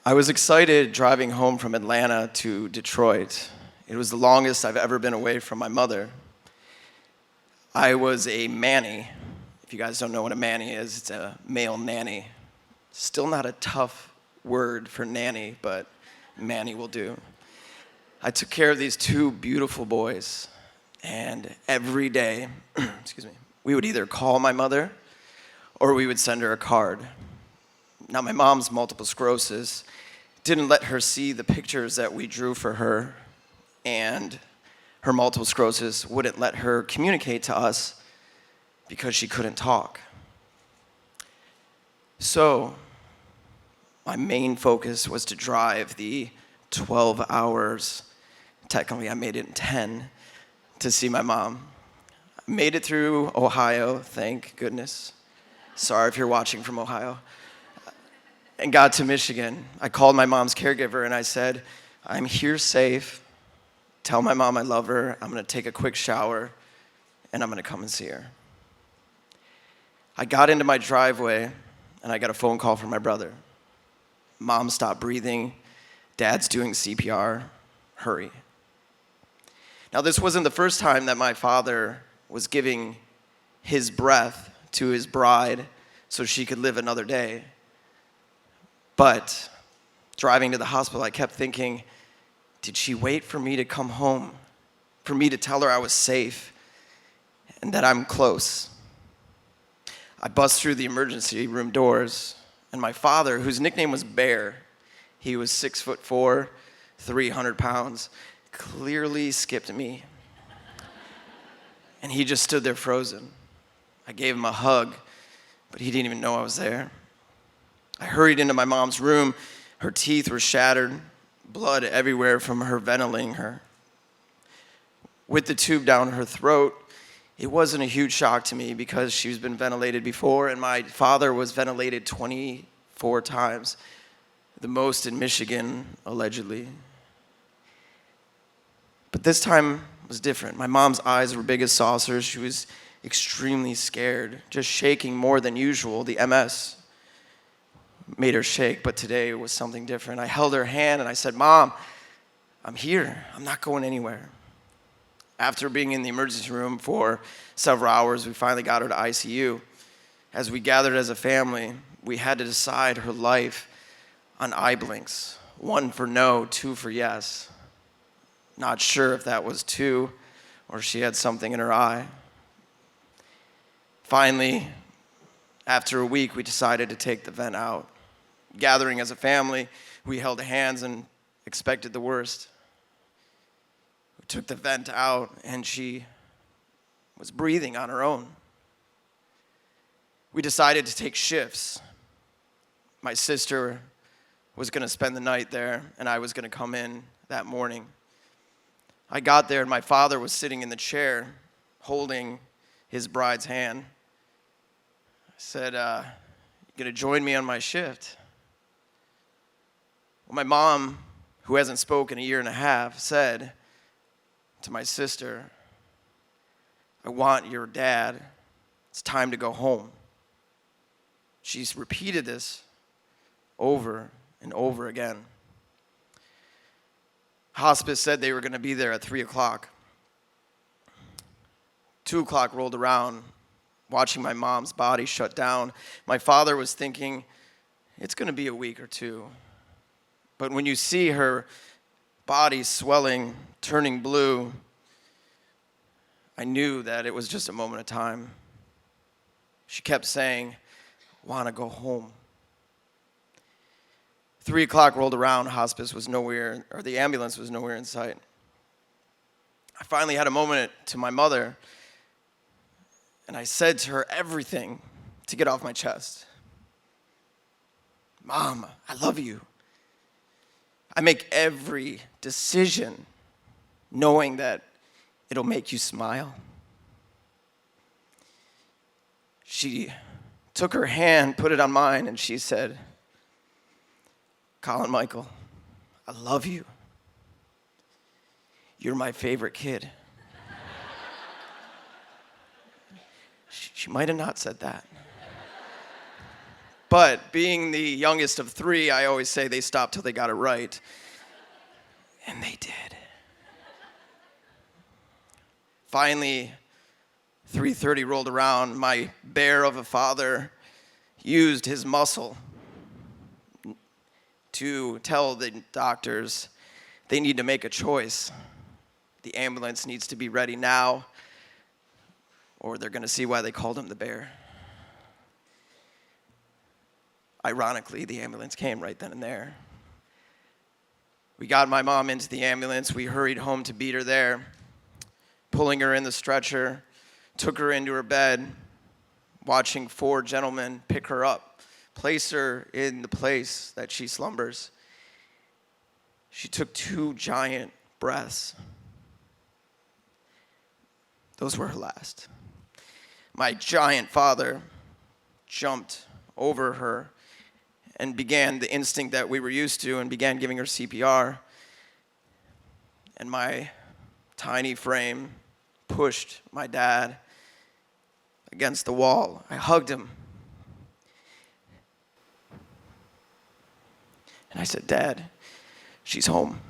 I was excited driving home from Atlanta to Detroit. It was the longest I've ever been away from my mother. I was a manny. If you guys don't know what a manny is, it's a male nanny. Still not a tough word for nanny, but manny will do. I took care of these two beautiful boys, and every day, we would either call my mother or we would send her a card. Now, my mom's multiple sclerosis didn't let her see the pictures that we drew for her, and her multiple sclerosis wouldn't let her communicate to us because she couldn't talk. So, my main focus was to drive the 12 hours, technically I made it in 10, to see my mom. I made it through Ohio, thank goodness. Sorry if you're watching from Ohio. And got to Michigan. I called my mom's caregiver and I said, I'm here safe. Tell my mom I love her. I'm gonna take a quick shower and I'm gonna come and see her. I got into my driveway and I got a phone call from my brother. Mom stopped breathing. Dad's doing CPR. Hurry. Now, this wasn't the first time that my father was giving his breath to his bride so she could live another day. But driving to the hospital, I kept thinking, did she wait for me to come home? For me to tell her I was safe and that I'm close? I bust through the emergency room doors, and my father, whose nickname was Bear, he was 6'4", 300 pounds, clearly skipped me. And he just stood there frozen. I gave him a hug, but he didn't even know I was there. I hurried into my mom's room. Her teeth were shattered, blood everywhere from her ventilating her. With the tube down her throat, it wasn't a huge shock to me because she's been ventilated before, and my father was ventilated 24 times, the most in Michigan, allegedly. But this time was different. My mom's eyes were big as saucers. She was extremely scared, just shaking more than usual. The MS made her shake, but today it was something different. I held her hand and I said, Mom, I'm here. I'm not going anywhere. After being in the emergency room for several hours, we finally got her to ICU. As we gathered as a family, we had to decide her life on eye blinks. 1 for no, 2 for yes. Not sure if that was 2 or she had something in her eye. Finally, after a week, we decided to take the vent out. Gathering as a family, we held hands and expected the worst. We took the vent out, and she was breathing on her own. We decided to take shifts. My sister was going to spend the night there, and I was going to come in that morning. I got there, and my father was sitting in the chair, holding his bride's hand. I said, you going to join me on my shift? Well, my mom, who hasn't spoken in a year and a half, said to my sister, I want your dad. It's time to go home. She's repeated this over and over again. Hospice said they were going to be there at 3 o'clock. 2 o'clock rolled around, watching my mom's body shut down. My father was thinking, it's going to be a week or two. But when you see her body swelling, turning blue, I knew that it was just a moment of time. She kept saying, want to go home. 3 o'clock rolled around, hospice was nowhere, or the ambulance was nowhere in sight. I finally had a moment to my mother, and I said to her everything to get off my chest. Mom, I love you. I make every decision knowing that it'll make you smile. She took her hand, put it on mine, and she said, Colin Michael, I love you. You're my favorite kid. She might have not said that. But being the youngest of three, I always say they stopped till they got it right. And they did. Finally, 3:30 rolled around. My bear of a father used his muscle to tell the doctors they need to make a choice. The ambulance needs to be ready now, or they're going to see why they called him the bear. Ironically, the ambulance came right then and there. We got my mom into the ambulance. We hurried home to beat her there, pulling her in the stretcher, took her into her bed, watching 4 gentlemen pick her up, place her in the place that she slumbers. She took 2 giant breaths. Those were her last. My giant father jumped over her and began the instinct that we were used to and began giving her CPR. And my tiny frame pushed my dad against the wall. I hugged him. And I said, "Dad, she's home."